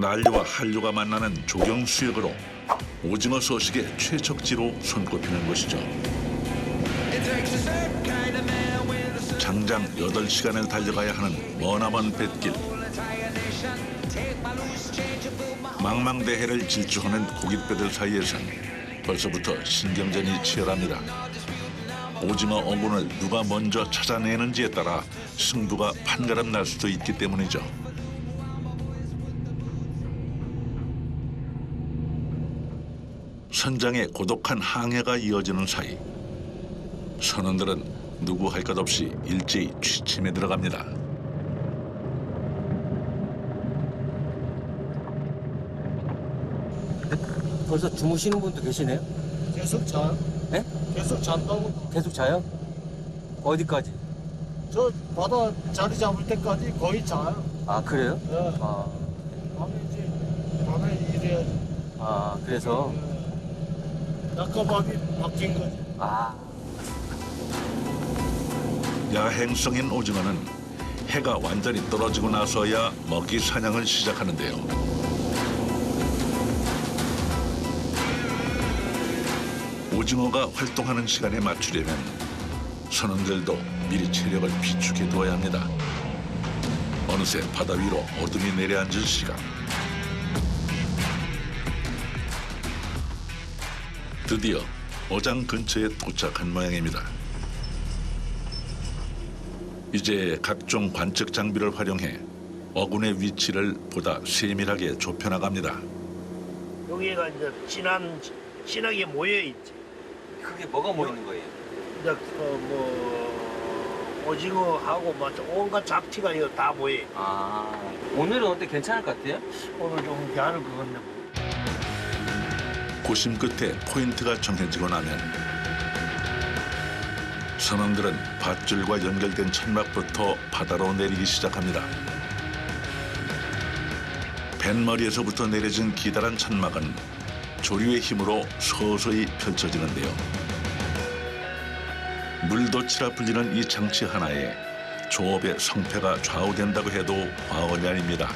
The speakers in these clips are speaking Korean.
난류와 한류가 만나는 조경수역으로 오징어 서식의 최적지로 손꼽히는 곳이죠. 장장 8시간을 달려가야 하는 머나먼 뱃길. 망망대해를 질주하는 고깃배들 사이에선 벌써부터 신경전이 치열합니다. 오징어 어군을 누가 먼저 찾아내는지에 따라 승부가 판가름 날 수도 있기 때문이죠. 선장의 고독한 항해가 이어지는 사이 선원들은 누구 할 것 없이 일제히 취침에 들어갑니다. 벌써 주무시는 분도 계시네요? 계속 자요. 네? 계속 잔다고. 계속 자요? 어디까지? 저 바다 자리 잡을 때까지 거의 자요. 아 그래요? 예. 아, 밤에 일해야지. 그래서 낮과 밤이 바뀐 거지. 아 야행성인 오징어는 해가 완전히 떨어지고 나서야 먹이 사냥을 시작하는데요. 오징어가 활동하는 시간에 맞추려면 선원들도 미리 체력을 비축해 두어야 합니다. 어느새 바다 위로 어둠이 내려앉을 시간. 드디어 어장 근처에 도착한 모양입니다. 이제 각종 관측 장비를 활용해 어군의 위치를 보다 세밀하게 좁혀나갑니다. 여기가 이제 진하게 모여 있지. 그게 뭐가 모이는 거예요? 이제 오징어하고 뭐 온갖 잡티가 이거 다 모여. 아 오늘은 어때 괜찮을 것 같아요? 오늘 좀 괜찮을 것 같네. 고심 끝에 포인트가 정해지고 나면 선원들은 밧줄과 연결된 천막부터 바다로 내리기 시작합니다. 뱃머리에서부터 내려진 기다란 천막은 조류의 힘으로 서서히 펼쳐지는데요. 물도치라 불리는 이 장치 하나에 조업의 성패가 좌우된다고 해도 과언이 아닙니다.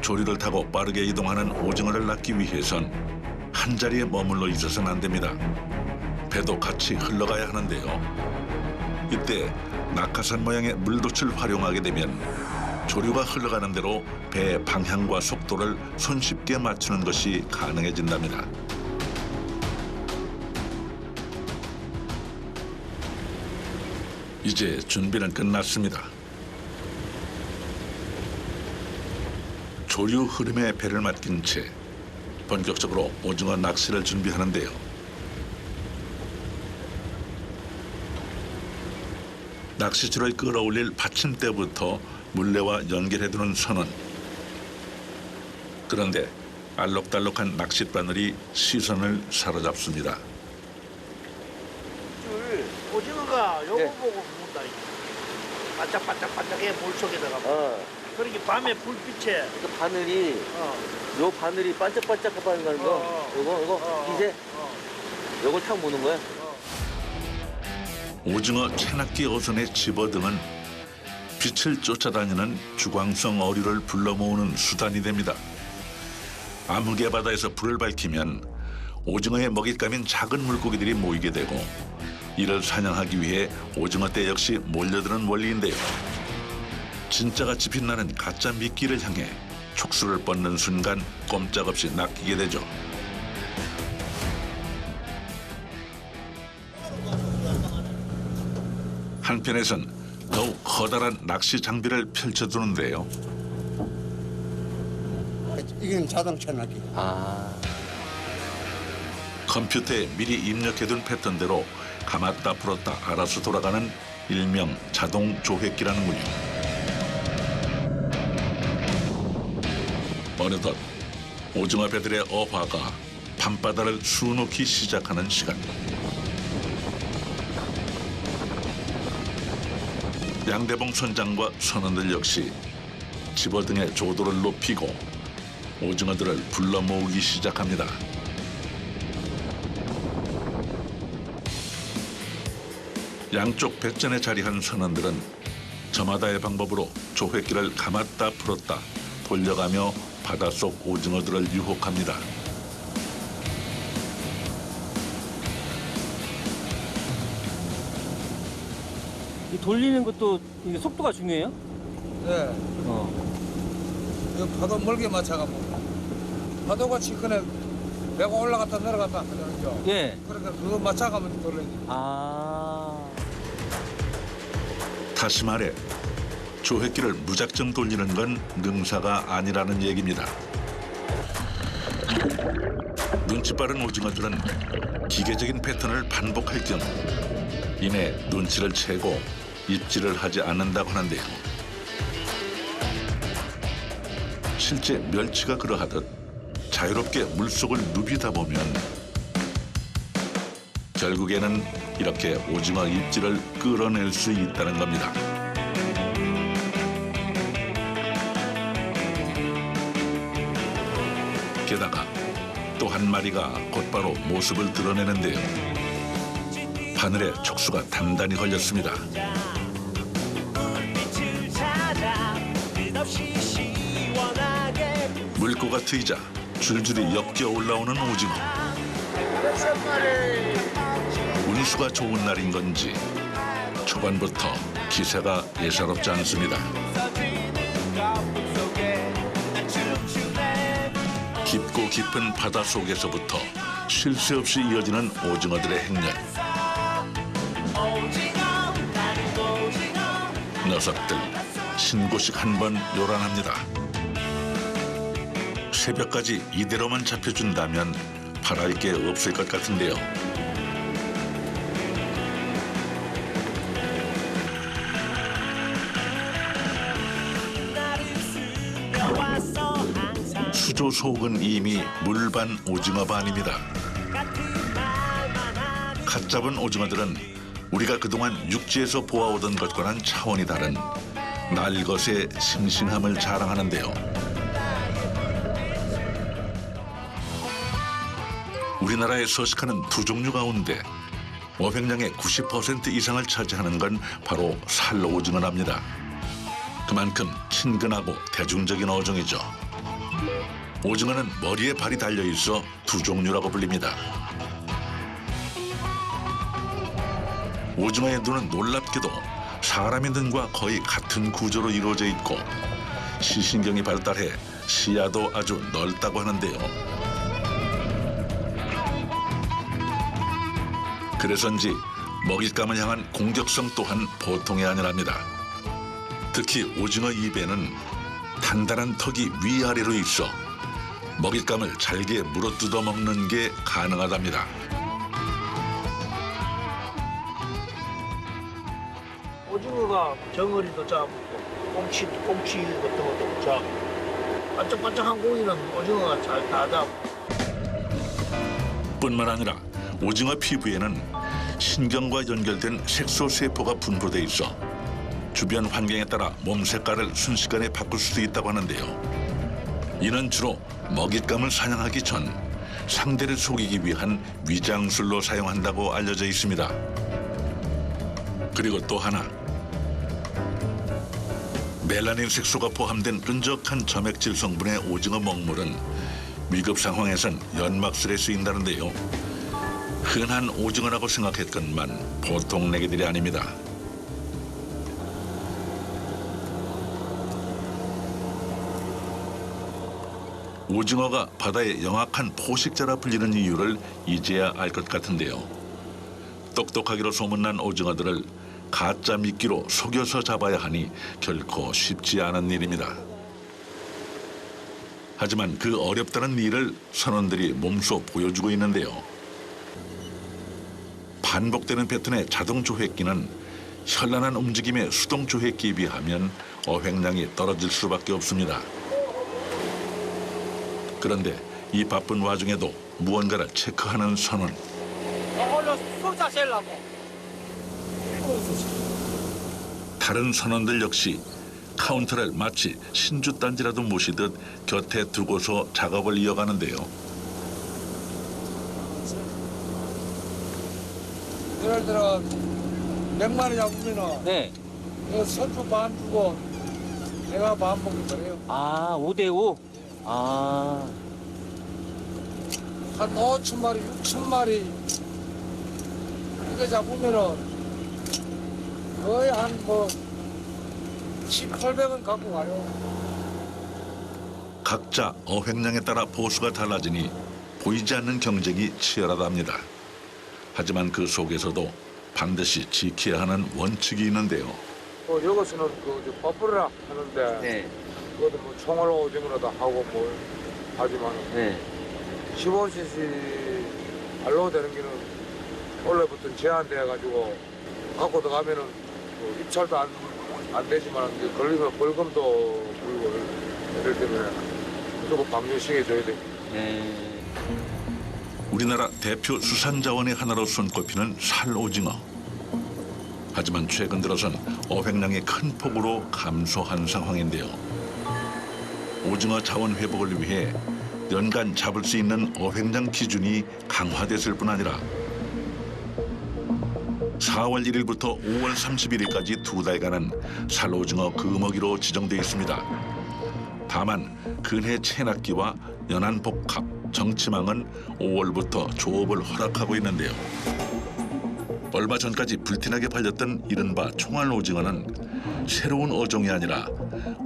조류를 타고 빠르게 이동하는 오징어를 낚기 위해선 한 자리에 머물러 있어서는 안 됩니다. 배도 같이 흘러가야 하는데요. 이때 낙하산 모양의 물돛을 활용하게 되면 조류가 흘러가는 대로 배의 방향과 속도를 손쉽게 맞추는 것이 가능해진답니다. 이제 준비는 끝났습니다. 조류 흐름에 배를 맡긴 채 본격적으로 오징어 낚시를 준비하는데요. 낚시줄을 끌어올릴 받침대부터 물레와 연결해두는 선원. 그런데 알록달록한 낚싯바늘이 시선을 사로잡습니다. 오징어가 요거 네. 보고 묻다니까. 반짝반짝반짝해 물속에다가. 그러게 밤에 불빛에. 그 바늘이 요 바늘이 반짝반짝하는 거 요거 빛에 요걸 타고 무는 거야? 오징어 채낚기 어선의 집어등은 빛을 쫓아다니는 주광성 어류를 불러 모으는 수단이 됩니다. 암흑의 바다에서 불을 밝히면 오징어의 먹잇감인 작은 물고기들이 모이게 되고 이를 사냥하기 위해 오징어 떼 역시 몰려드는 원리인데요. 진짜같이 빛나는 가짜 미끼를 향해 촉수를 뻗는 순간 꼼짝없이 낚이게 되죠. 한편에선 더욱 커다란 낚시 장비를 펼쳐두는데요. 이건 자동차 낚기. 컴퓨터에 미리 입력해둔 패턴대로 감았다 풀었다 알아서 돌아가는 일명 자동 조획기라는군요. 어느덧 오징어 배들의 어화가 밤바다를 수놓기 시작하는 시간. 양대봉 선장과 선원들 역시 집어등의 조도를 높이고 오징어들을 불러 모으기 시작합니다. 양쪽 배전에 자리한 선원들은 저마다의 방법으로 조획기를 감았다 풀었다 돌려가며 바닷속 오징어들을 유혹합니다. 이 돌리는 것도 이게 속도가 중요해요? 네. 어. 이 파도 멀게 맞춰가고 파도가 치근에 배가 올라갔다 내려갔다 하잖아요. 예. 그러니까 그거 맞춰가면 돌려야지. 아. 다시 말해 조획기를 무작정 돌리는 건 능사가 아니라는 얘기입니다. 눈치 빠른 오징어들은 기계적인 패턴을 반복할 경우 이내 눈치를 채고 입질을 하지 않는다고 하는데요. 실제 멸치가 그러하듯 자유롭게 물속을 누비다 보면 결국에는 이렇게 오징어 입질을 끌어낼 수 있다는 겁니다. 게다가 또 한 마리가 곧바로 모습을 드러내는데요. 바늘에 촉수가 단단히 걸렸습니다. 물고가 트이자 줄줄이 엮여 올라오는 오징어. 운수가 좋은 날인 건지 초반부터 기세가 예사롭지 않습니다. 깊고 깊은 바다 속에서부터 쉴 새 없이 이어지는 오징어들의 행렬. 녀석들 신고식 한번 요란합니다. 새벽까지 이대로만 잡혀준다면 바랄 게 없을 것 같은데요. 수조 속은 이미 물반 오징어 반입니다. 갓 잡은 오징어들은 우리가 그동안 육지에서 보아오던 것과는 차원이 다른 날것의 싱싱함을 자랑하는데요. 우리나라에 서식하는 두 종류 가운데 어획량의 90% 이상을 차지하는 건 바로 살오징어랍니다. 그만큼 친근하고 대중적인 어종이죠. 오징어는 머리에 발이 달려있어 두 종류라고 불립니다. 오징어의 눈은 놀랍게도 사람의 눈과 거의 같은 구조로 이루어져 있고 시신경이 발달해 시야도 아주 넓다고 하는데요. 그래서인지 먹잇감을 향한 공격성 또한 보통이 아니랍니다. 특히 오징어 입에는 단단한 턱이 위아래로 있어 먹잇감을 잘게 물어뜯어 먹는 게 가능하답니다. 오징어가 정어리도 잡고 꽁치 같은 것도 잡고 반짝반짝한 고기는 오징어가 잘 다 잡고. 뿐만 아니라 오징어 피부에는 신경과 연결된 색소세포가 분포돼 있어 주변 환경에 따라 몸 색깔을 순식간에 바꿀 수도 있다고 하는데요. 이는 주로 먹잇감을 사냥하기 전 상대를 속이기 위한 위장술로 사용한다고 알려져 있습니다. 그리고 또 하나, 멜라닌 색소가 포함된 끈적한 점액질 성분의 오징어 먹물은 위급 상황에선 연막술에 쓰인다는데요. 흔한 오징어라고 생각했건만 보통 내기들이 아닙니다. 오징어가 바다의 영악한 포식자라 불리는 이유를 이제야 알 것 같은데요. 똑똑하기로 소문난 오징어들을 가짜 미끼로 속여서 잡아야 하니 결코 쉽지 않은 일입니다. 하지만 그 어렵다는 일을 선원들이 몸소 보여주고 있는데요. 반복되는 패턴의 자동 조획기는 현란한 움직임의 수동 조획기에 비하면 어획량이 떨어질 수밖에 없습니다. 그런데 이 바쁜 와중에도 무언가를 체크하는 선원. 다른 선원들 역시 카운터를 마치 신주단지라도 모시듯 곁에 두고서 작업을 이어가는데요. 예를 들어 100마리 잡으면 네. 선주 반 주고 내가 반 먹는 거래요. 아, 5대5? 아, 한 5천 마리, 6천 마리 이거 잡으면은 거의 한뭐 700원 갖고 가요. 각자 어획량에 따라 보수가 달라지니 보이지 않는 경쟁이 치열하답니다. 하지만 그 속에서도 반드시 지켜야 하는 원칙이 있는데요. 여기서는 그 버프라 하는데 네. 그것도 뭐 총알 오징어로도 하고 뭐 하지만 네. 15cc 발로 되는 게는 원래부터 제한돼 가지고 갖고 들어가면은 뭐 입찰도 안 되지만 이제 걸리면 벌금도 물고 이럴 때문에 무조건 방류시켜 줘야 돼. 네. 우리나라 대표 수산자원의 하나로 손꼽히는 살오징어. 하지만 최근 들어선 어획량이 큰 폭으로 감소한 상황인데요. 오징어 자원 회복을 위해 연간 잡을 수 있는 어획량 기준이 강화됐을 뿐 아니라 4월 1일부터 5월 31일까지 2달간은 살오징어 금어기로 지정돼 있습니다. 다만 근해 체납기와 연안복합, 정치망은 5월부터 조업을 허락하고 있는데요. 얼마 전까지 불티나게 팔렸던 이른바 총알 오징어는 새로운 어종이 아니라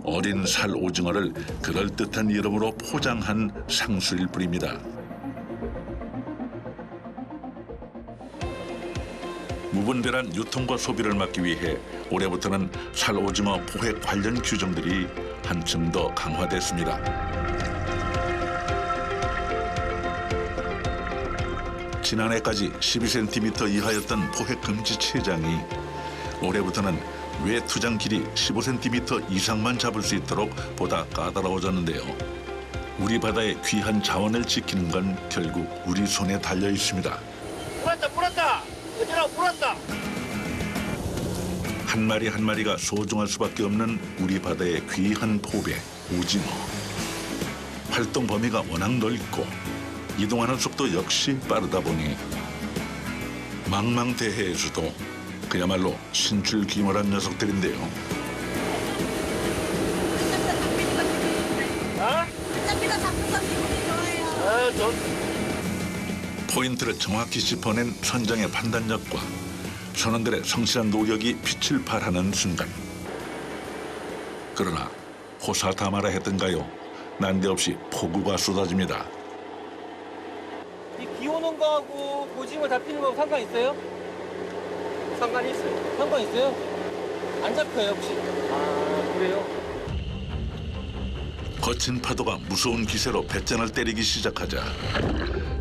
어린 살 오징어를 그럴듯한 이름으로 포장한 상수일 뿐입니다. 무분별한 유통과 소비를 막기 위해 올해부터는 살 오징어 포획 관련 규정들이 한층 더 강화됐습니다. 지난해까지 12cm 이하였던 포획 금지 체장이 올해부터는 외 투장 길이 15cm 이상만 잡을 수 있도록 보다 까다로워졌는데요. 우리 바다의 귀한 자원을 지키는 건 결국 우리 손에 달려 있습니다. 물었다. 어디라 물었다. 한 마리 한 마리가 소중할 수밖에 없는 우리 바다의 귀한 포배, 오징어. 활동 범위가 워낙 넓고 이동하는 속도 역시 빠르다 보니 망망대해에서도 그야말로 신출귀몰한 녀석들인데요. 어차피가 잡혀서 기분이 좋아요. 포인트를 정확히 짚어낸 선장의 판단력과 선원들의 성실한 노력이 빛을 발하는 순간. 그러나 호사다마라 했던가요? 난데없이 폭우가 쏟아집니다. 이 비 오는 거하고 오징어 잡히는 거하고 상관 있어요? 상관이 있어요. 상관 있어요? 안 잡혀요, 혹시? 아, 그래요? 거친 파도가 무서운 기세로 뱃잔을 때리기 시작하자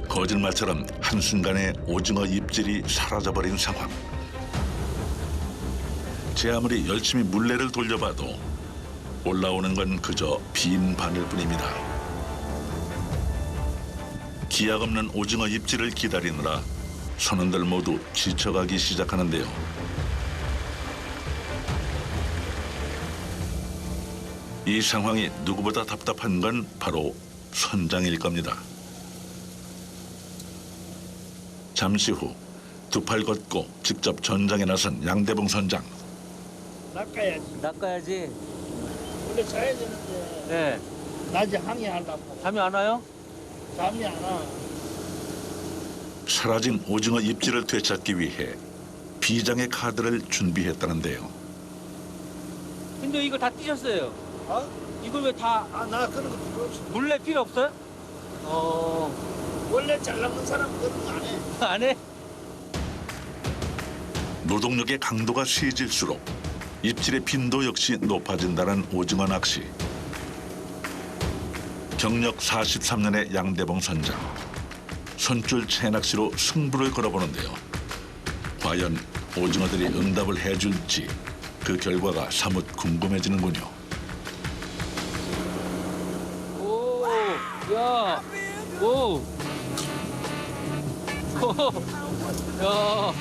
거짓말처럼 한순간에 오징어 입질이 사라져버린 상황. 제 아무리 열심히 물레를 돌려봐도 올라오는 건 그저 빈 바늘 뿐입니다. 기약 없는 오징어 입질을 기다리느라 선원들 모두 지쳐가기 시작하는데요. 이 상황이 누구보다 답답한 건 바로 선장일 겁니다. 잠시 후 두 팔 걷고 직접 전장에 나선 양대봉 선장. 낚아야지. 낚아야지. 원래 자야 되는데 네. 낮에 항해하려고. 잠이 안 와요? 잠이 안 와. 사라진 오징어 입질을 되찾기 위해 비장의 카드를 준비했다는데요. 근데 이거 다 띄셨어요. 어? 이걸 왜 다 나 그런 거 필요 없어. 물레 필요 없어요? 원래 잘 낚는 사람 그런 거 안 해. 안 해? 노동력의 강도가 세질수록 입질의 빈도 역시 높아진다는 오징어 낚시. 경력 43년의 양대봉 선장. 손줄 채낚시로 승부를 걸어보는데요. 과연 오징어들이 응답을 해줄지 그 결과가 사뭇 궁금해지는군요. 오, 야, 오, 야,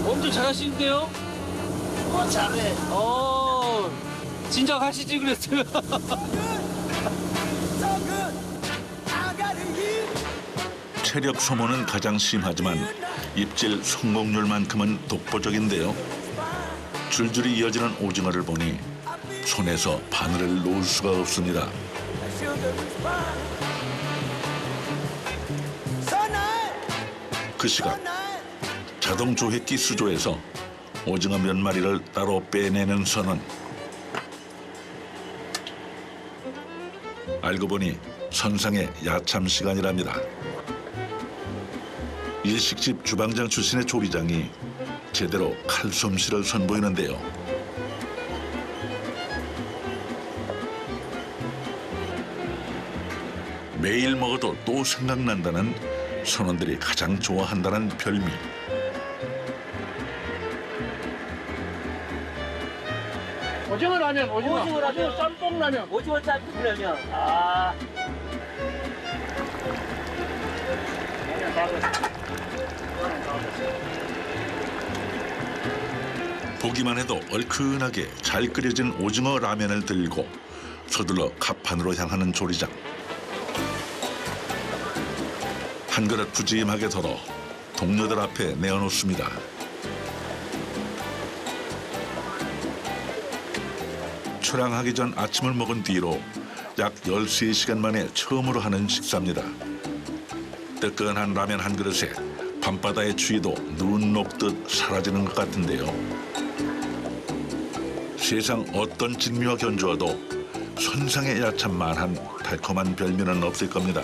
엄청 잘하시는데요? 잘해. 진작 하시지 그랬어요. 체력 소모는 가장 심하지만 입질 성공률만큼은 독보적인데요. 줄줄이 이어지는 오징어를 보니 손에서 바늘을 놓을 수가 없습니다. 그 시각 자동 조획기 수조에서 오징어 몇 마리를 따로 빼내는 선원. 알고 보니 선상의 야참 시간이랍니다. 일식집 주방장 출신의 조리장이 제대로 칼솜씨를 선보이는데요. 매일 먹어도 또 생각난다는 선원들이 가장 좋아한다는 별미. 오징어 라면, 오징어 라면. 짬뽕 라면. 오징어 짬뽕이라면. 아. 보기만 해도 얼큰하게 잘 끓여진 오징어 라면을 들고 서둘러 갑판으로 향하는 조리장. 한 그릇 푸짐하게 덜어 동료들 앞에 내어놓습니다. 출항하기 전 아침을 먹은 뒤로 약 13시간 만에 처음으로 하는 식사입니다. 뜨끈한 라면 한 그릇에 밤바다의 추위도 눈 녹듯 사라지는 것 같은데요. 세상 어떤 진미와 견주어도 선상의 야참만한 달콤한 별미는 없을 겁니다.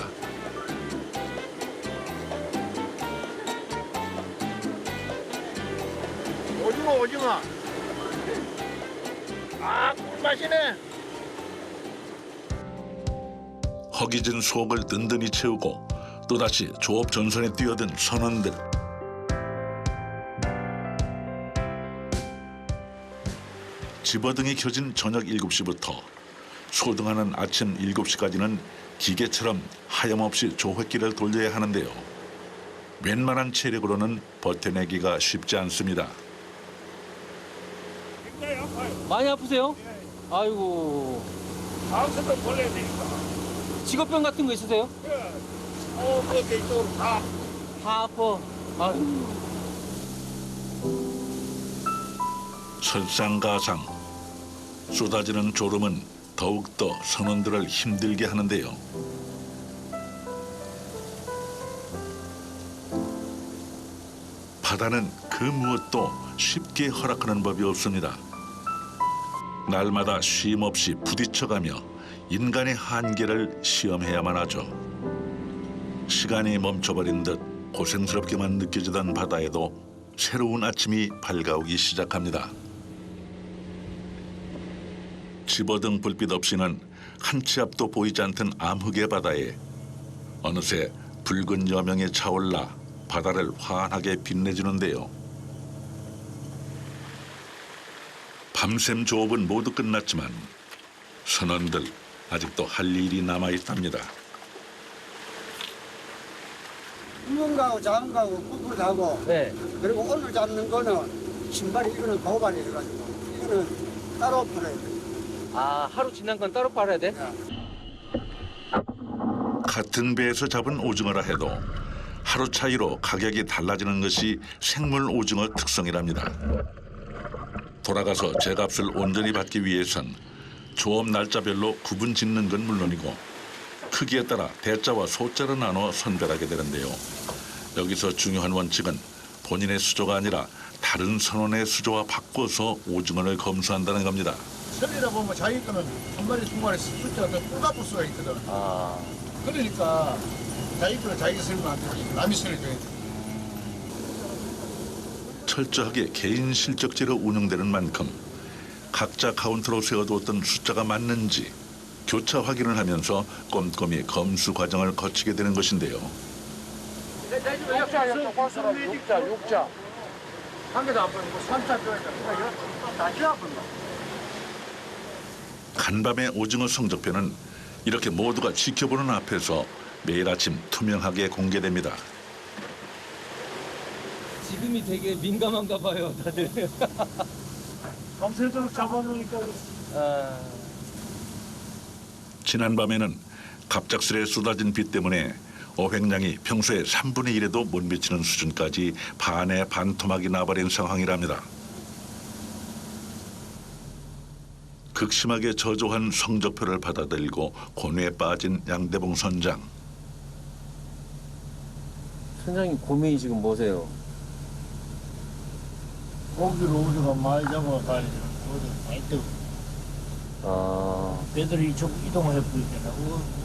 오징어. 아, 꿀맛이네. 허기진 속을 든든히 채우고 또다시 조업 전선에 뛰어든 선원들. 집어등이 켜진 저녁 7시부터 소등하는 아침 7시까지는 기계처럼 하염없이 조획기를 돌려야 하는데요. 웬만한 체력으로는 버텨내기가 쉽지 않습니다. 많이 아프세요? 아이고. 다음 주도 벌려야 되니까. 직업병 같은 거 있으세요? 그렇게 이쪽으로 다. 다 아파. 아유. 설상가상. 쏟아지는 졸음은 더욱더 선원들을 힘들게 하는데요. 바다는 그 무엇도 쉽게 허락하는 법이 없습니다. 날마다 쉼 없이 부딪혀가며 인간의 한계를 시험해야만 하죠. 시간이 멈춰버린 듯 고생스럽게만 느껴지던 바다에도 새로운 아침이 밝아오기 시작합니다. 집어등 불빛 없이는 한 치 앞도 보이지 않던 암흑의 바다에 어느새 붉은 여명이 차올라 바다를 환하게 빛내주는데요. 밤샘 조업은 모두 끝났지만 선원들 아직도 할 일이 남아있답니다. 흰문가하고 작은 거하고 꾹꾹 하고 네. 그리고 오늘 잡는 거는 신발이 이거는 도발이 해가지고 이거는 따로 팔아야 돼. 아, 하루 지난 건 따로 팔아야 돼? 같은 배에서 잡은 오징어라 해도 하루 차이로 가격이 달라지는 것이 생물 오징어 특성이랍니다. 돌아가서 제값을 온전히 받기 위해선 조업 날짜별로 구분 짓는 건 물론이고 크기에 따라 대자와 소자로 나눠 선별하게 되는데요. 여기서 중요한 원칙은 본인의 수조가 아니라 다른 선원의 수조와 바꿔서 오징어를 검수한다는 겁니다. 설이다 보면 자기 거는 한 마리, 두 마리 숫자가 더 꿀값을 수가 있거든. 아. 그러니까 자기 거는 자기가 설면 안 되지. 남이 설줘야 돼. 철저하게 개인 실적제로 운영되는 만큼 각자 카운터로 세워두었던 숫자가 맞는지 교차 확인을 하면서 꼼꼼히 검수 과정을 거치게 되는 것인데요. 육자. 한 개도 안 보이고 3자 줘야 돼. 다 줘야 본다. 간밤의 오징어 성적표는 이렇게 모두가 지켜보는 앞에서 매일 아침 투명하게 공개됩니다. 지금이 되게 민감한가 봐요, 다들. 검색적으로 잡아놓으니까. 아. 지난밤에는 갑작스레 쏟아진 비 때문에 어획량이 평소의 3분의 1에도 못 미치는 수준까지 반에 반토막이 나버린 상황이랍니다. 극심하게 저조한 성적표를 받아들이고 고뇌에 빠진 양대봉 선장. 선장님 고민이 지금 뭐세요? 고기를 우리가 많이 잡아가지고 어디 많이 뜨고 아, 배들이 좀 이동해 보이잖아.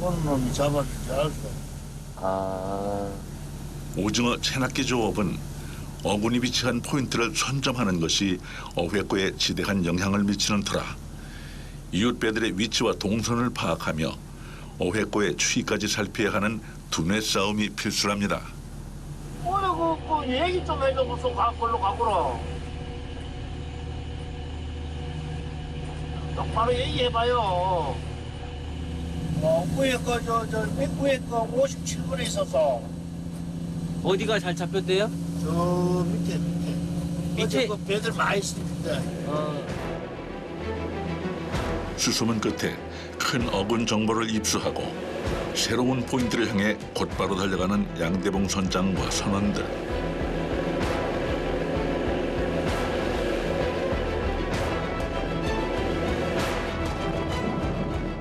어느 놈이 잡았는지 알수 없어. 아, 오징어 채낚기 조업은 어군이 위치한 포인트를 선점하는 것이 어획고에 지대한 영향을 미치는 터라 이웃 배들의 위치와 동선을 파악하며 어획고의 추이까지 살펴야 하는 두뇌 싸움이 필수랍니다. 오늘 그 얘기 좀 해줘서 걸로 가보라. 똑바로 얘기해봐요. 위에 저 위에 57분에 있어서 어디가 잘 잡혔대요? 저 밑에 밑에? 어제 그 배들 많이 있습니다. 수소문 끝에 큰 어군 정보를 입수하고 새로운 포인트를 향해 곧바로 달려가는 양대봉 선장과 선원들.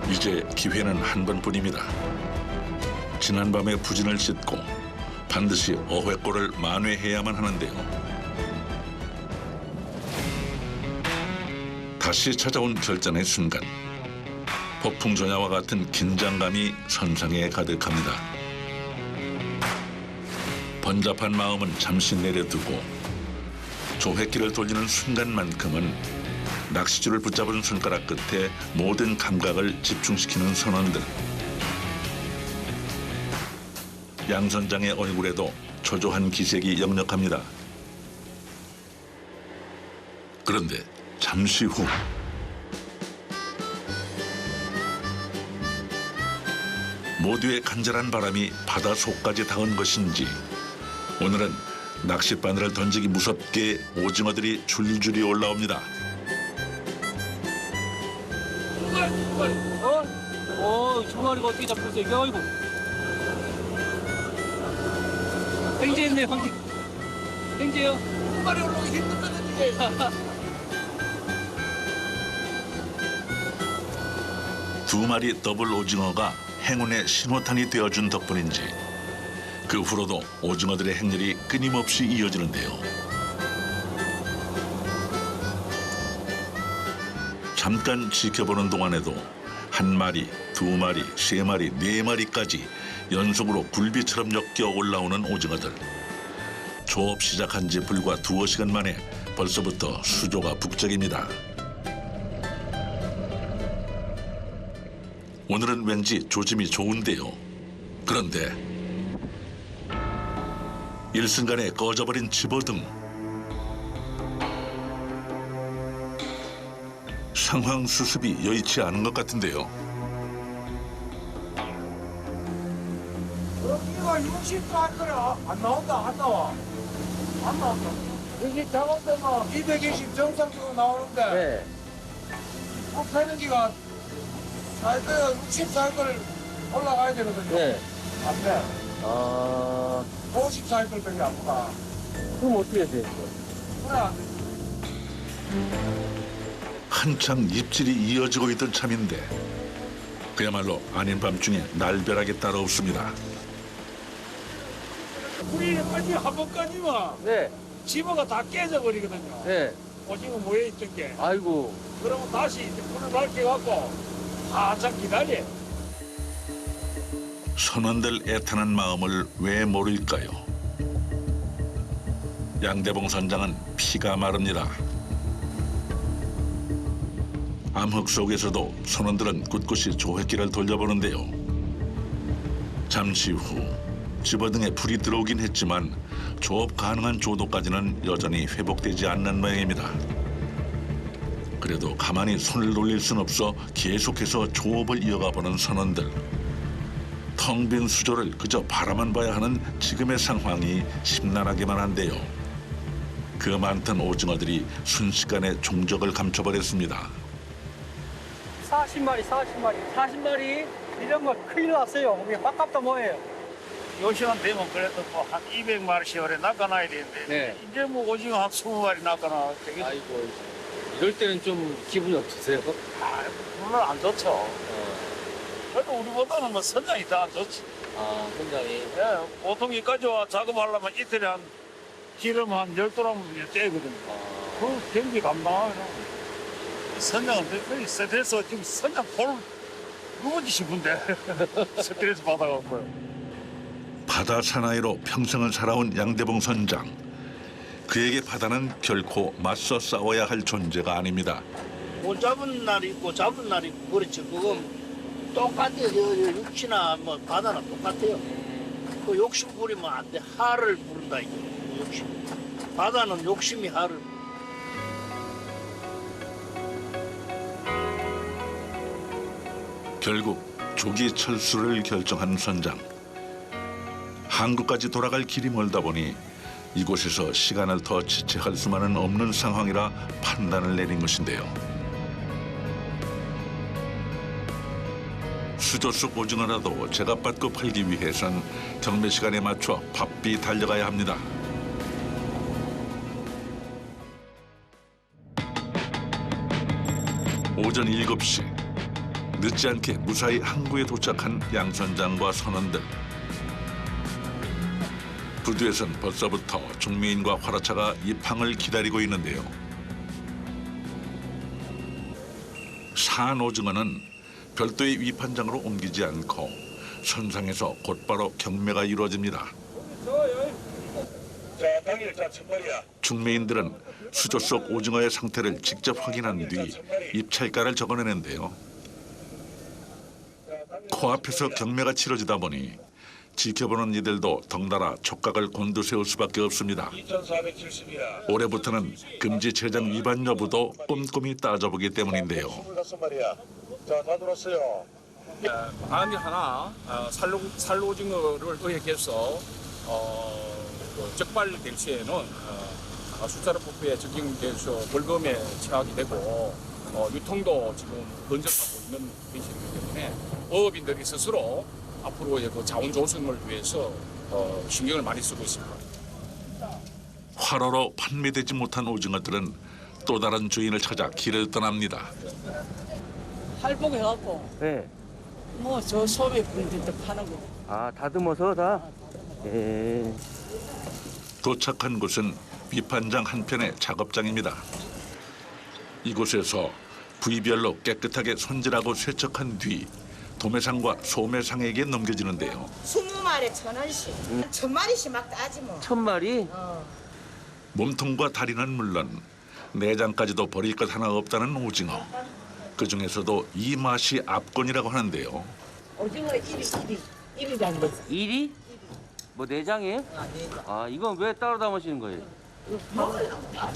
이제 기회는 한 번뿐입니다. 지난밤의 부진을 씻고 반드시 어획고를 만회해야만 하는데요. 다시 찾아온 결전의 순간. 폭풍전야와 같은 긴장감이 선상에 가득합니다. 번잡한 마음은 잠시 내려두고 조획기를 돌리는 순간만큼은 낚시줄을 붙잡은 손가락 끝에 모든 감각을 집중시키는 선원들. 양 선장의 얼굴에도 초조한 기색이 역력합니다. 그런데 잠시 후 모두의 간절한 바람이 바다 속까지 닿은 것인지 오늘은 낚싯바늘을 던지기 무섭게 오징어들이 줄줄이 올라옵니다. 저 마리가 어떻게 잡혔어요? 이게 아이고. 횡재했네, 횡재. 횡재요? 한 마리 올라오기 힘들다는데. 두 마리 더블 오징어가 행운의 신호탄이 되어준 덕분인지 그 후로도 오징어들의 행렬이 끊임없이 이어지는데요. 잠깐 지켜보는 동안에도 한 마리, 두 마리, 세 마리, 네 마리까지 연속으로 굴비처럼 엮여 올라오는 오징어들. 조업 시작한 지 불과 두어 시간 만에 벌써부터 수조가 북적입니다. 오늘은 왠지 조짐이 좋은데요. 그런데 일순간에 꺼져버린 집어등. 상황 수습이 여의치 않은 것 같은데요. 여기가 60도 할 거야. 안 나온다, 안 나와. 안 나온다. 여기 작업되면 220 정상적으로 나오는데, 네. 폭패는기가 사이클 60사이클 올라가야 되거든요. 네. 안 돼. 아, 50사이클밖에 안 가. 그럼 어떻게 해야 돼요? 그래, 안 돼. 한창 입질이 이어지고 있던 참인데 그야말로 아닌 밤중에 날벼락이 따로 없습니다. 우리 여기까지 한 번까지만 네. 집어가 다 깨져버리거든요. 네. 오징어 모여있던 게. 아이고. 그러면 다시 이제 불을 밝혀갖고 한참 기다려. 선원들 애타는 마음을 왜 모를까요? 양대봉 선장은 피가 마릅니다. 암흑 속에서도 선원들은 꿋꿋이 조획기를 돌려보는데요. 잠시 후 집어등에 불이 들어오긴 했지만 조업 가능한 조도까지는 여전히 회복되지 않는 모양입니다. 그래도 가만히 손을 놀릴 순 없어 계속해서 조업을 이어가 보는 선원들. 텅 빈 수조를 그저 바라만 봐야 하는 지금의 상황이 심란하기만 한데요. 그 많던 오징어들이 순식간에 종적을 감춰버렸습니다. 40마리. 40마리? 이러면 큰일 났어요. 우리 밥값도 뭐예요? 요 시간 되면 그래도 뭐 한 200마리씩 오래 낚아놔야 되는데 네. 이제 뭐 오징어 한 20마리 낚아놔 되겠지. 아이고. 이럴 때는 좀 기분이 어떠세요? 물론 안 좋죠. 그래도 우리보다는 뭐 선장이 더 안 좋지. 아, 현장이. 예, 보통 여기까지 와 작업하려면 이틀에 한 기름 한 12람 떼거든요. 그 경비 감당하면 선장은 대표님 스트레스 지금 선장 볼 누군지 싶은데 스트레스 받아갖고요. 바다 사나이로 평생을 살아온 양대봉 선장. 그에게 바다는 결코 맞서 싸워야 할 존재가 아닙니다. 못 잡은 날이 있고 잡은 날이 있고 그렇지. 그건 똑같아요. 육지나 뭐 바다나 똑같아요. 그 욕심 부리면 안 돼. 하를 부른다 이거. 욕심. 바다는 욕심이 하를. 결국 조기 철수를 결정한 선장. 한국까지 돌아갈 길이 멀다 보니 이곳에서 시간을 더 지체할 수만은 없는 상황이라 판단을 내린 것인데요. 수조 속 오징어라도 제값받고 팔기 위해선 경매 시간에 맞춰 바삐 달려가야 합니다. 오전 7시 늦지 않게 무사히 항구에 도착한 양 선장과 선원들. 부두에선 벌써부터 중매인과 화라차가 입항을 기다리고 있는데요. 산 오징어는 별도의 위판장으로 옮기지 않고 선상에서 곧바로 경매가 이루어집니다. 자, 당일 자 첫발이야. 중매인들은 수조 속 오징어의 상태를 직접 확인한 뒤 입찰가를 적어내는데요. 코앞에서 경매가 치러지다 보니 지켜보는 이들도 덩달아 촉각을 곤두세울 수밖에 없습니다. 2,470이야. 올해부터는 금지 제장 위반 여부도 꼼꼼히 따져보기 때문인데요. 25마리야. 자, 다 들었어요. 다음에 하나 살로 오징어를 의획해서 적발될 시에는 수자료법에 적용돼서 벌금에 처하게 되고 유통도 지금 번져가고 있는 현실이기 때문에 어업인들이 스스로 앞으로의 그 자원 조성을 위해서 신경을 많이 쓰고 있습니다. 활어로 판매되지 못한 오징어들은 또 다른 주인을 찾아 길을 떠납니다. 할복해갖고 네. 뭐 저 소매 분들도 파는 거. 아, 다듬어서 다? 예. 도착한 곳은 위판장 한편의 작업장입니다. 이곳에서 부위별로 깨끗하게 손질하고 세척한 뒤 도매상과 소매상에게 넘겨지는데요. 20마리 1,000원씩. 1,000마리씩 막 따지 뭐. 1,000마리? 몸통과 다리는 물론 내장까지도 버릴 것 하나 없다는 오징어. 그중에서도 이 맛이 압권이라고 하는데요. 오징어 입이 단 거. 일이? 뭐 내장이에요? 아, 이건 왜 따로 담으시는 거예요?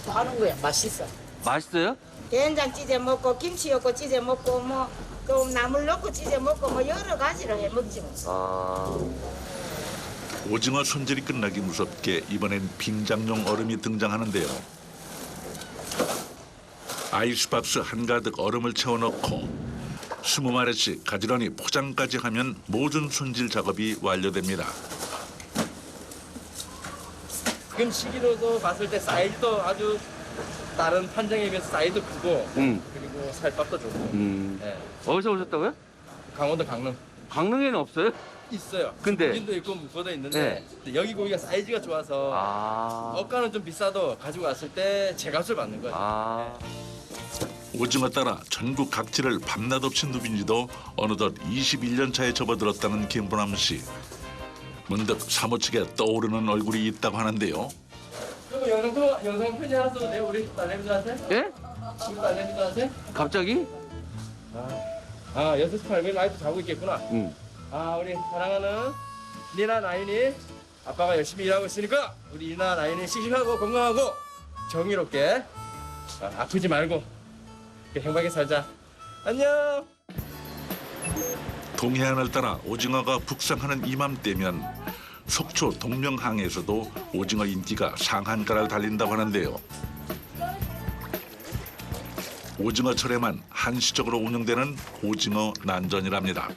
하는 거야. 맛있어. 맛있어요? 된장 찢어 먹고 김치 넣고 찢어 먹고 뭐 또 나물 넣고 찢어 먹고 뭐 여러 가지로 해 먹지 뭐. 아, 오징어 손질이 끝나기 무섭게 이번엔 빙장용 얼음이 등장하는데요. 아이스박스 한가득 얼음을 채워넣고 20마리씩 가지런히 포장까지 하면 모든 손질 작업이 완료됩니다. 지금 시기로도 봤을 때 사이즈도 아주 다른 판장에 비해서 사이즈도 크고 그리고 살밥도 좋고 네. 어디서 오셨다고요? 강원도 강릉 강릉에는 없어요? 있어요. 근데? 진도 있고 무포도 있는데 여기 고기가 사이즈가 좋아서 어가는 좀 비싸도 가지고 왔을 때 제값을 받는 거예요. 오징어 따라 전국 각지를 밤낮 없이 누빈 지도 어느덧 21년 차에 접어들었다는 김보남 씨. 문득 사무치게 떠오르는 얼굴이 있다고 하는데요. 그리고 영상 편지 하나 써도 돼요? 우리 딸내미들한테? 예? 우리 딸내미들한테? 갑자기? 아 6시 8분 라이트 자고 있겠구나. 응. 아 우리 사랑하는 니나 나인이 아빠가 열심히 일하고 있으니까 우리 니나 나인이 씩씩하고 건강하고 정의롭게 아프지 말고 행복하게 살자. 안녕. 동해안을 따라 오징어가 북상하는 이맘때면 속초 동명항에서도 오징어 인기가 상한가를 달린다고 하는데요. 오징어철에만 한시적으로 운영되는 오징어 난전이랍니다.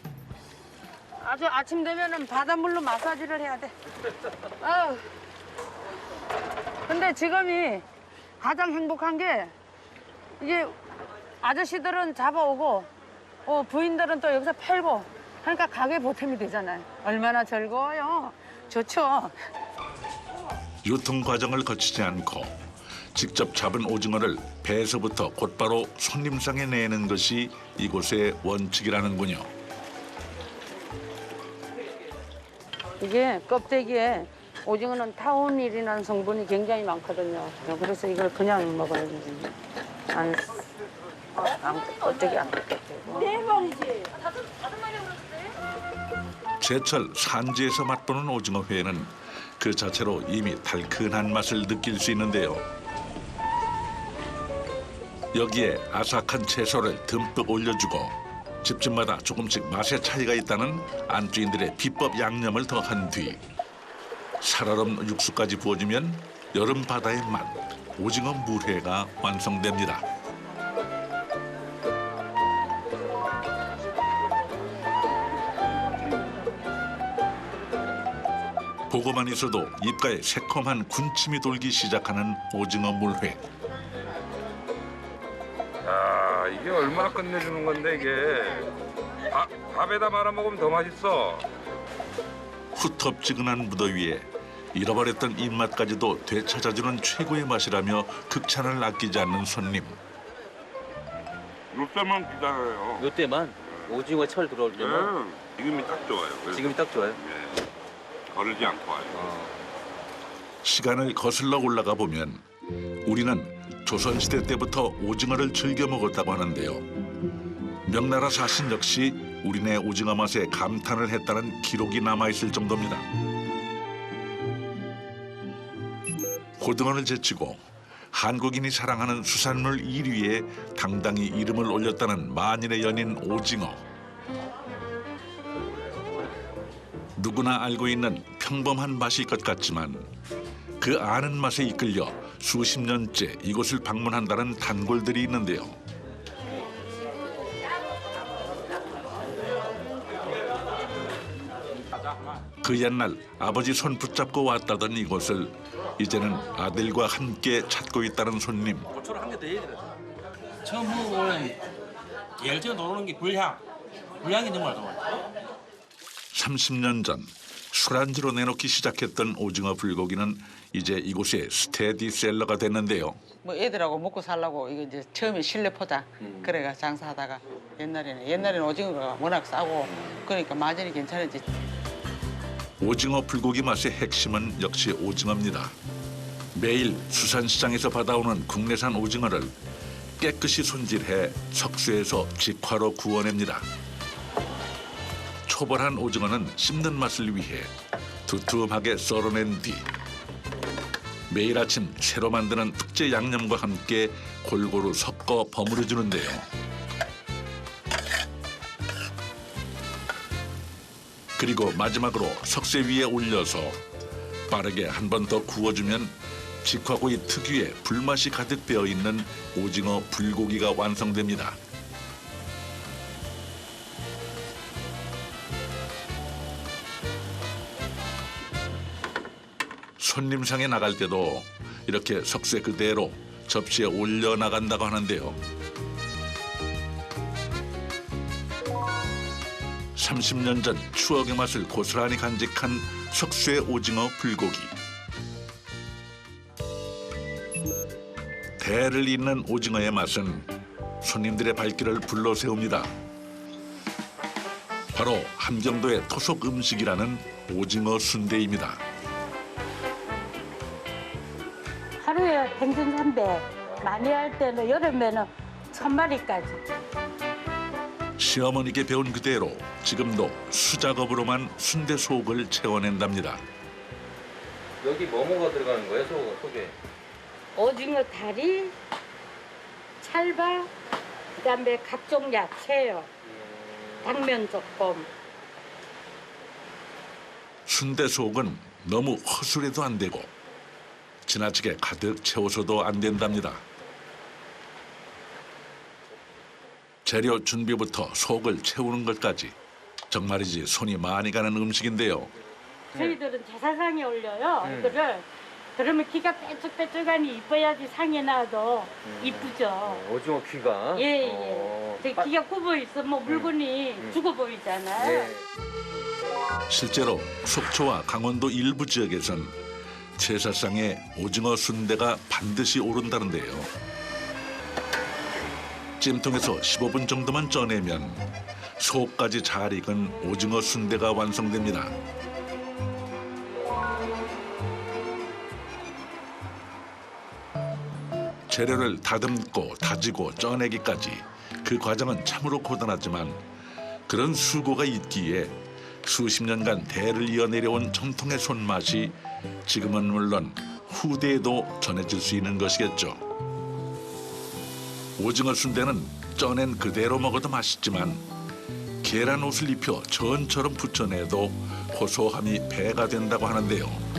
아주 아침 되면은 바닷물로 마사지를 해야 돼. 아유. 근데 지금이 가장 행복한 게 이게 아저씨들은 잡아오고 부인들은 또 여기서 팔고 그러니까 가게 보탬이 되잖아요. 얼마나 즐거워요. 좋죠. 유통 과정을 거치지 않고 직접 잡은 오징어를 배에서부터 곧바로 손님상에 내는 것이 이곳의 원칙이라는군요. 이게 껍데기에 오징어는 타우닐이라는 성분이 굉장히 많거든요. 그래서 이걸 그냥 먹어야 되거든요. 껍데기 안 뜯겨지고. 제철 산지에서 맛보는 오징어 회는 그 자체로 이미 달큰한 맛을 느낄 수 있는데요. 여기에 아삭한 채소를 듬뿍 올려주고 집집마다 조금씩 맛의 차이가 있다는 안주인들의 비법 양념을 더한 뒤 살얼음 육수까지 부어주면 여름 바다의 맛, 오징어 물회가 완성됩니다. 보고만 있어도 입가에 새콤한 군침이 돌기 시작하는 오징어 물회. 야, 이게 얼마나 끝내주는 건데 이게 밥에다 말아 먹으면 더 맛있어. 후텁지근한 무더위에 잃어버렸던 입맛까지도 되찾아주는 최고의 맛이라며 극찬을 아끼지 않는 손님. 요때만 기다려요. 요때만 오징어 철 들어올 때만 지금이 딱 좋아요. 지금이 딱 좋아요. 네. 거르지 않고 와요. 시간을 거슬러 올라가 보면 우리는 조선시대 때부터 오징어를 즐겨 먹었다고 하는데요. 명나라 사신 역시 우리네 오징어 맛에 감탄을 했다는 기록이 남아있을 정도입니다. 고등어를 제치고 한국인이 사랑하는 수산물 1위에 당당히 이름을 올렸다는 만인의 연인 오징어. 누구나 알고 있는 평범한 맛일 것 같지만 그 아는 맛에 이끌려 수십 년째 이곳을 방문한다는 단골들이 있는데요. 그 옛날 아버지 손 붙잡고 왔다던 이곳을 이제는 아들과 함께 찾고 있다는 손님. 고추를 한 개 더 해야 돼. 처음 먹어보면 열정 도는 게 불향이 정말 좋아요. 30년 전 술안주로 내놓기 시작했던 오징어 불고기는 이제 이곳의 스테디셀러가 됐는데요. 뭐 애들하고 먹고 살라고 이거 이제 처음에 실내 포장 그래가 장사하다가 옛날에는 오징어가 워낙 싸고 그러니까 마진이 괜찮은지. 오징어 불고기 맛의 핵심은 역시 오징어입니다. 매일 수산시장에서 받아오는 국내산 오징어를 깨끗이 손질해 석쇠에서 직화로 구워냅니다. 초벌한 오징어는 씹는 맛을 위해 두툼하게 썰어낸 뒤 매일 아침 새로 만드는 특제 양념과 함께 골고루 섞어 버무려 주는데요. 그리고 마지막으로 석쇠 위에 올려서 빠르게 한 번 더 구워주면 직화구이 특유의 불맛이 가득 배어 있는 오징어 불고기가 완성됩니다. 손님상에 나갈 때도 이렇게 석쇠 그대로 접시에 올려 나간다고 하는데요. 30년 전 추억의 맛을 고스란히 간직한 석쇠 오징어 불고기. 대를 잇는 오징어의 맛은 손님들의 발길을 불러세웁니다. 바로 함경도의 토속 음식이라는 오징어 순대입니다. 하루에 평균 300, 많이 할 때는 여름에는 1000마리까지. 시어머니께 배운 그대로 지금도 수작업으로만 순대 속을 채워낸답니다. 여기 뭐가 들어가는 거예요, 속에? 오징어 다리, 찰밥, 그다음에 각종 야채요. 당면 조금. 순대 속은 너무 허술해도 안 되고 지나치게 가득 채워서도 안 된답니다. 재료 준비부터 속을 채우는 것까지 정말이지 손이 많이 가는 음식인데요. 저희들은 제사상에 올려요. 이거를 그러면 귀가 빼쭉빼쭉하니 이뻐야지 상에 나도 이쁘죠. 오징어 귀가. 예. 되게 귀가 굽어 있어. 뭐 물건이 죽어 보이잖아요. 네. 실제로 속초와 강원도 일부 지역에선 제사상에 오징어 순대가 반드시 오른다는데요. 찜통에서 15분 정도만 쪄내면 속까지 잘 익은 오징어 순대가 완성됩니다. 재료를 다듬고 다지고 쪄내기까지 그 과정은 참으로 고단하지만 그런 수고가 있기에 수십 년간 대를 이어내려온 전통의 손맛이 지금은 물론 후대에도 전해질 수 있는 것이겠죠. 오징어 순대는 쪄낸 그대로 먹어도 맛있지만 계란 옷을 입혀 전처럼 부쳐내도 고소함이 배가 된다고 하는데요.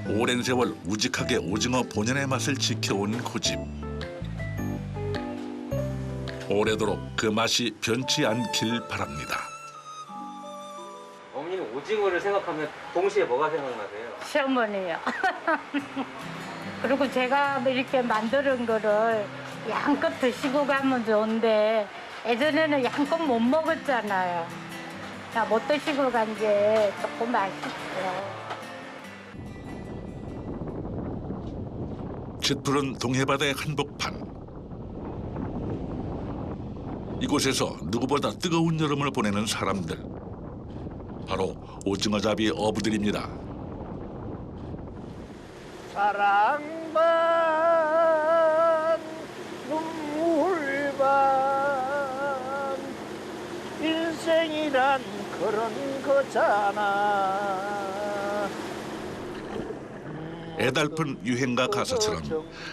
오랜 세월 우직하게 오징어 본연의 맛을 지켜온 고집. 오래도록 그 맛이 변치 않길 바랍니다. 어머니는 오징어를 생각하면 동시에 뭐가 생각나세요? 시어머니요. 그리고 제가 이렇게 만드는 거를 양껏 드시고 가면 좋은데 예전에는 양껏 못 먹었잖아요. 못 드시고 간 게 조금 아쉽죠. 짙푸른 동해바다의 한복판. 이곳에서 누구보다 뜨거운 여름을 보내는 사람들. 바로 오징어잡이 어부들입니다. 사랑반 눈물반 인생이란 그런 거잖아. 애달픈 유행가 가사처럼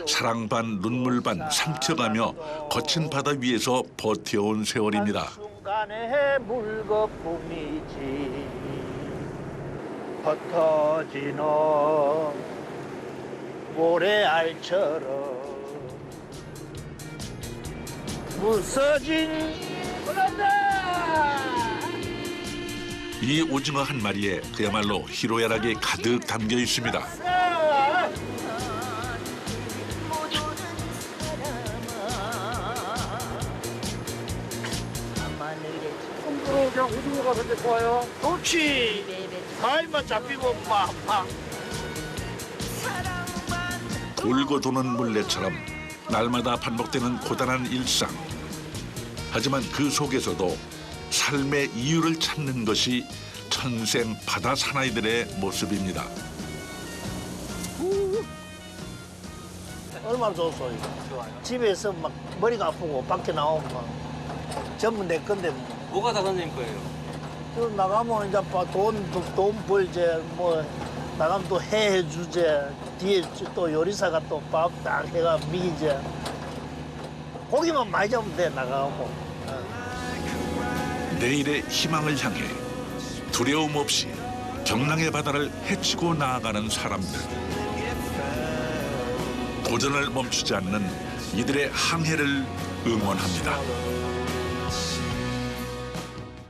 사랑 반 눈물 반 삼켜가며 거친 바다 위에서 버텨온 세월입니다. 순간의 물거품이지 흩어지는 모래알처럼 부서진 그런다. 이 오징어 한 마리에 그야말로 희로애락이 가득 담겨 있습니다. 그냥 오징어가 근데 좋아요. 좋지. 가위만 잡히면 막. 돌고 도는 물레처럼 날마다 반복되는 고단한 일상. 하지만 그 속에서도 삶의 이유를 찾는 것이 천생 바다 사나이들의 모습입니다. 얼마나 좋소. 집에서 막 머리가 아프고 밖에 나오면 막 전부 내 건데 뭐. 뭐가 다 선생님 거예요? 또 나가면 이제 돈 벌지 뭐 나가면 또 해주지. 뒤에 또 요리사가 또 밥 딱 해가 미기지. 고기만 많이 잡으면 돼 나가고. 내일의 희망을 향해 두려움 없이 경랑의 바다를 헤치고 나아가는 사람들. 도전을 멈추지 않는 이들의 항해를 응원합니다.